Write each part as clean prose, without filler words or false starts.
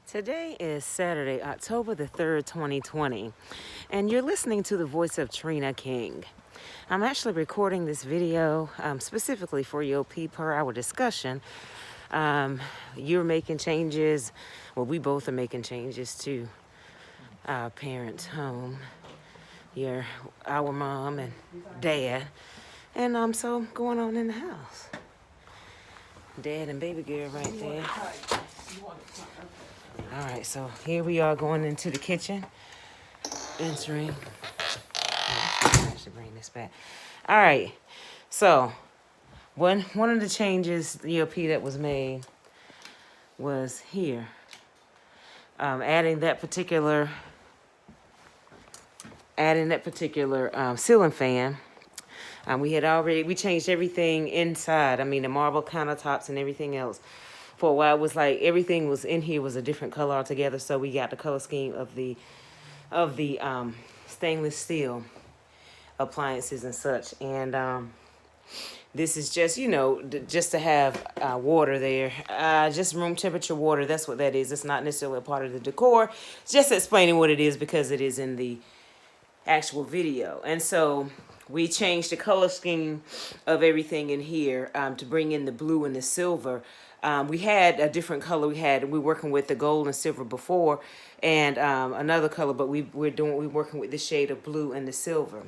Today is Saturday, October the 3rd, 2020, and you're listening to the voice of Trina King. I'm actually recording this video specifically for EOP per our discussion. You're making changes, well, we both are making changes to our parents' home. Our mom and dad, and so going on in the house. Dad and baby girl right there. All right, so here we are going into the kitchen, entering. I should bring this back. All right, so one of the changes, the EOP that was made was here, adding that particular ceiling fan. We changed everything inside. I mean, the marble countertops and everything else. For a while, it was like everything was in here was a different color altogether. So we got the color scheme of the stainless steel appliances and such. And this is just, just to have water there. Just room temperature water. That's what that is. It's not necessarily a part of the decor. It's just explaining what it is because it is in the actual video. And so we changed the color scheme of everything in here to bring in the blue and the silver. We had a different color. We were working with the gold and silver before, and another color, but we're working with the shade of blue and the silver.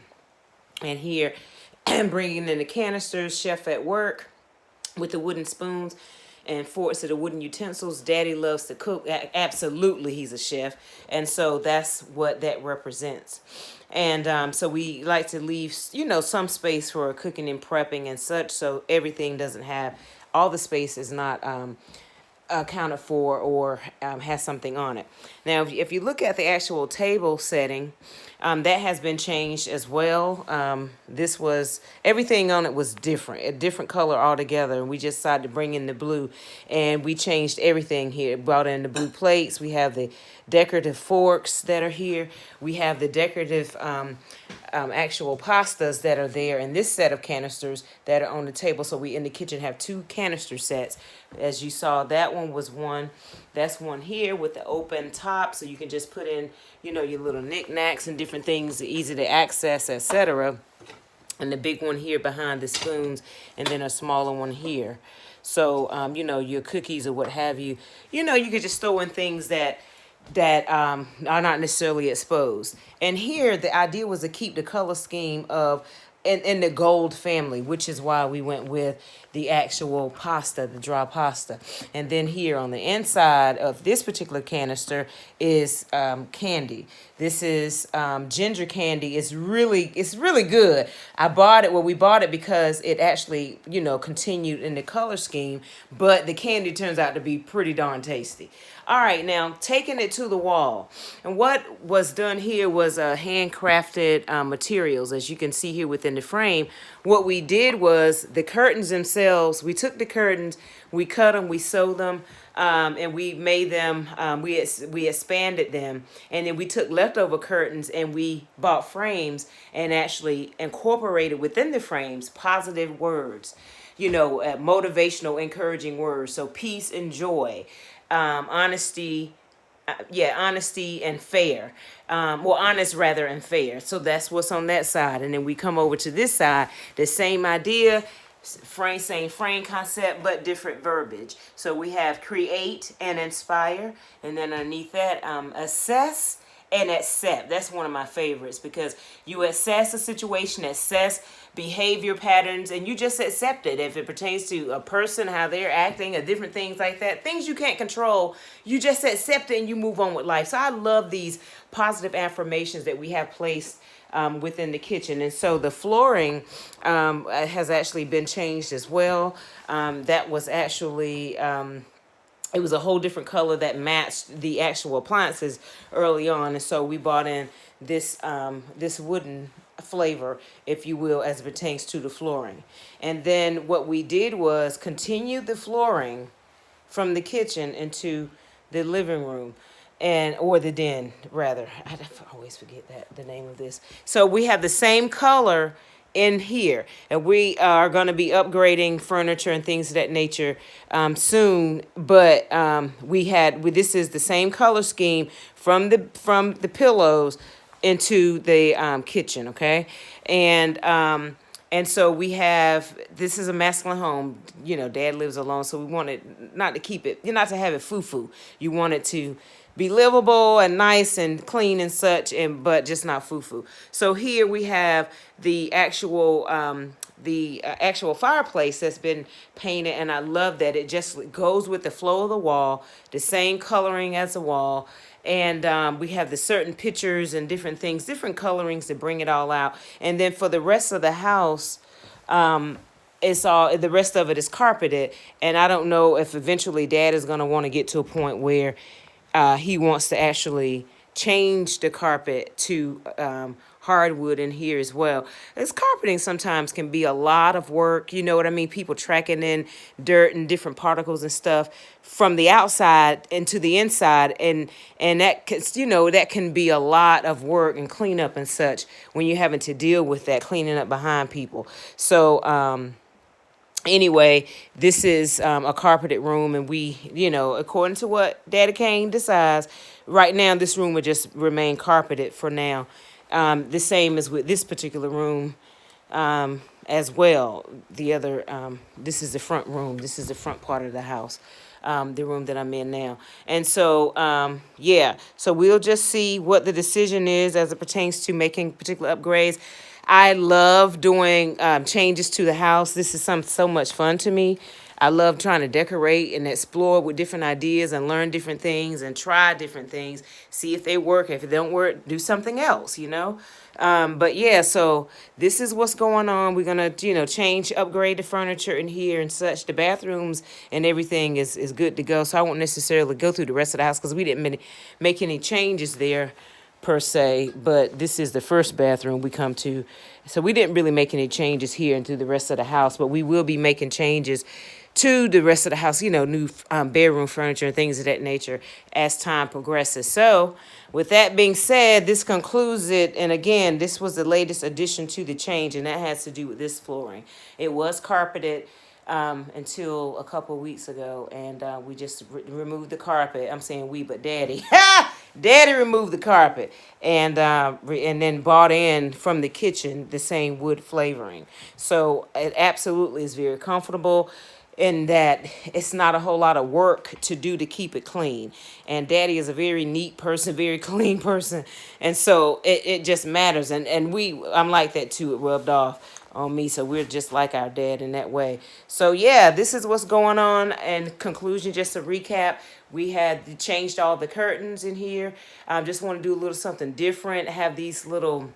And here, bringing in the canisters, chef at work, with the wooden spoons and forks of the wooden utensils. Daddy loves to cook. Absolutely, he's a chef, and so that's what that represents. And so we like to leave, some space for cooking and prepping and such, so everything doesn't have, all the space is not accounted for or has something on it. Now, if you look at the actual table setting, that has been changed as well. Everything on it was different, a different color altogether, and we just decided to bring in the blue, and we changed everything here. Brought in the blue plates. We have the decorative forks that are here. We have the decorative actual pastas that are there in this set of canisters that are on the table. So we in the kitchen have two canister sets. As you saw, that one was one. That's one here with the open top, so you can just put in, your little knickknacks and different things, easy to access, etc. And the big one here behind the spoons, and then a smaller one here. So, your cookies or what have you, you could just throw in things that are not necessarily exposed. And here, the idea was to keep the color scheme of in the gold family, which is why we went with the actual pasta, the dry pasta. And then here on the inside of this particular canister is candy. This is ginger candy. It's really good. We bought it because it actually, continued in the color scheme, but the candy turns out to be pretty darn tasty. All right, now taking it to the wall. And what was done here was handcrafted materials, as you can see here within the frame. What we did was the curtains themselves, we took the curtains, we cut them, we sewed them, and we made them, we expanded them, and then we took leftover curtains and we bought frames and actually incorporated within the frames positive words, motivational, encouraging words. So peace and joy, honesty and fair. Honest rather and fair. So that's what's on that side. And then we come over to this side, the same idea, same frame concept, but different verbiage. So we have create and inspire, and then underneath that, assess and accept. That's one of my favorites because you assess a situation, assess behavior patterns, and you just accept it. If it pertains to a person, how they're acting, or different things like that, things you can't control, you just accept it and you move on with life. So I love these positive affirmations that we have placed within the kitchen. And so the flooring has actually been changed as well. That was actually it was a whole different color that matched the actual appliances early on. And so we bought in this wooden flavor, if you will, as it pertains to the flooring. And then what we did was continue the flooring from the kitchen into the living room, or the den rather. I always forget the name of this. So we have the same color in here, and we are going to be upgrading furniture and things of that nature soon. But this is the same color scheme from the pillows into the kitchen, okay? And so we have, this is a masculine home. You know, dad lives alone, so we wanted not to keep it, not to have it foo-foo. You want it to be livable and nice and clean and such, but just not foo-foo. So here we have the actual actual fireplace that's been painted, and I love that it just goes with the flow of the wall, the same coloring as the wall. And we have the certain pictures and different things, different colorings to bring it all out. And then for the rest of the house, it's all, the rest of it is carpeted. And I don't know if eventually dad is going to want to get to a point where he wants to actually change the carpet to hardwood in here as well. This carpeting sometimes can be a lot of work. You know what I mean? People tracking in dirt and different particles and stuff from the outside into the inside, and that can, that can be a lot of work and cleanup and such when you're having to deal with that, cleaning up behind people. So anyway, this is a carpeted room, and we, according to what Daddy Kane decides, right now this room will just remain carpeted for now. The same as with this particular room as well. The other, this is the front room. This is the front part of the house, the room that I'm in now. And so, yeah, so we'll just see what the decision is as it pertains to making particular upgrades. I love doing changes to the house. This is so much fun to me. I love trying to decorate and explore with different ideas and learn different things and try different things. See if they work. If it don't work, do something else, But yeah, so this is what's going on. We're going to, change, upgrade the furniture in here and such. The bathrooms and everything is good to go. So I won't necessarily go through the rest of the house because we didn't make any changes there per se, but this is the first bathroom we come to. So we didn't really make any changes here and through the rest of the house, but we will be making changes to the rest of the house, new bedroom furniture and things of that nature as time progresses. So with that being said, this concludes it. And again, this was the latest addition to the change, and that has to do with this flooring. It was carpeted until a couple of weeks ago, and we just removed the carpet. I'm saying we, but Daddy. Daddy removed the carpet and then bought in from the kitchen the same wood flavoring. So it absolutely is very comfortable in that it's not a whole lot of work to do to keep it clean. And Daddy is a very neat person, very clean person. And so it just matters. And I'm like that too. It rubbed off on me. So we're just like our dad in that way. So yeah, this is what's going on. And conclusion, just to recap, we had changed all the curtains in here. I just want to do a little something different. Have these little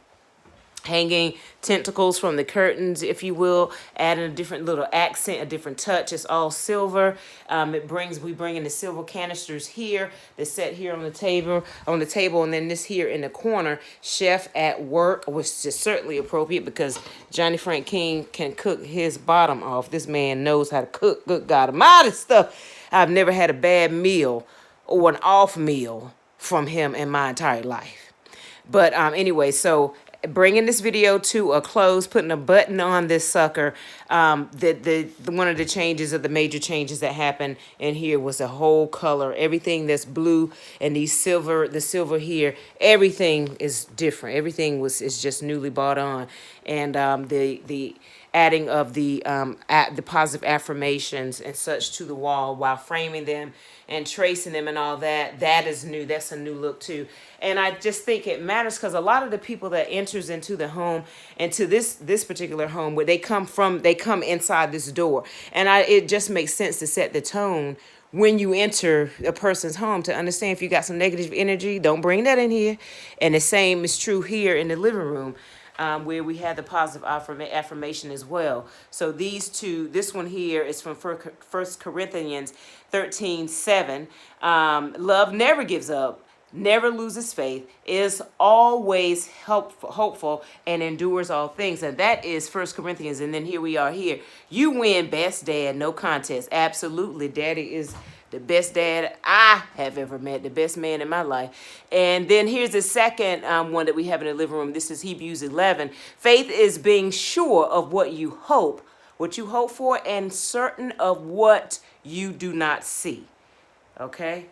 hanging tentacles from the curtains, if you will, adding a different little accent, a different touch. It's all silver. We bring in the silver canisters here. They're set here on the table, and then this here in the corner, chef at work, which is certainly appropriate because Johnny Frank King can cook his bottom off. This man knows how to cook. Good God Almighty stuff. I've never had a bad meal or an off meal from him in my entire life. But anyway, so bringing this video to a close, putting a button on this sucker. One of the changes, of the major changes that happened in here, was the whole color. Everything that's blue and the silver here, everything is different. Everything is just newly bought on, and the adding of the positive affirmations and such to the wall while framing them and tracing them and all that, that is new. That's a new look too. And I just think it matters because a lot of the people that enters into the home, into this particular home, where they come inside this door. And it just makes sense to set the tone when you enter a person's home, to understand if you got some negative energy, don't bring that in here. And the same is true here in the living room, where we had the positive affirmation as well. So these two, this one here is from 1 Corinthians 13:7. Love never gives up, never loses faith, is always hopeful, and endures all things. And that is 1 Corinthians. And then here we are here. You win, best dad, no contest. Absolutely. Daddy is the best dad I have ever met, the best man in my life. And then here's the second one that we have in the living room. This is Hebrews 11. Faith is being sure of what you hope for, and certain of what you do not see. Okay?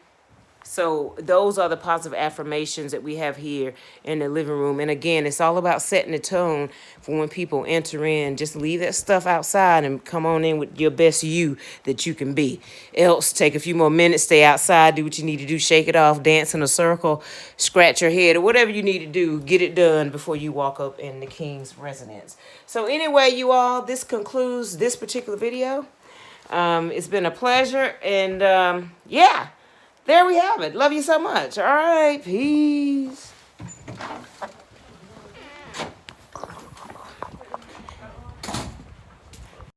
So those are the positive affirmations that we have here in the living room. And again, it's all about setting the tone for when people enter in. Just leave that stuff outside and come on in with your best you that you can be. Else, take a few more minutes, stay outside, do what you need to do, shake it off, dance in a circle, scratch your head, or whatever you need to do. Get it done before you walk up in the king's residence. So anyway, you all, this concludes this particular video. It's been a pleasure. And yeah. There we have it. Love you so much. All right. Peace.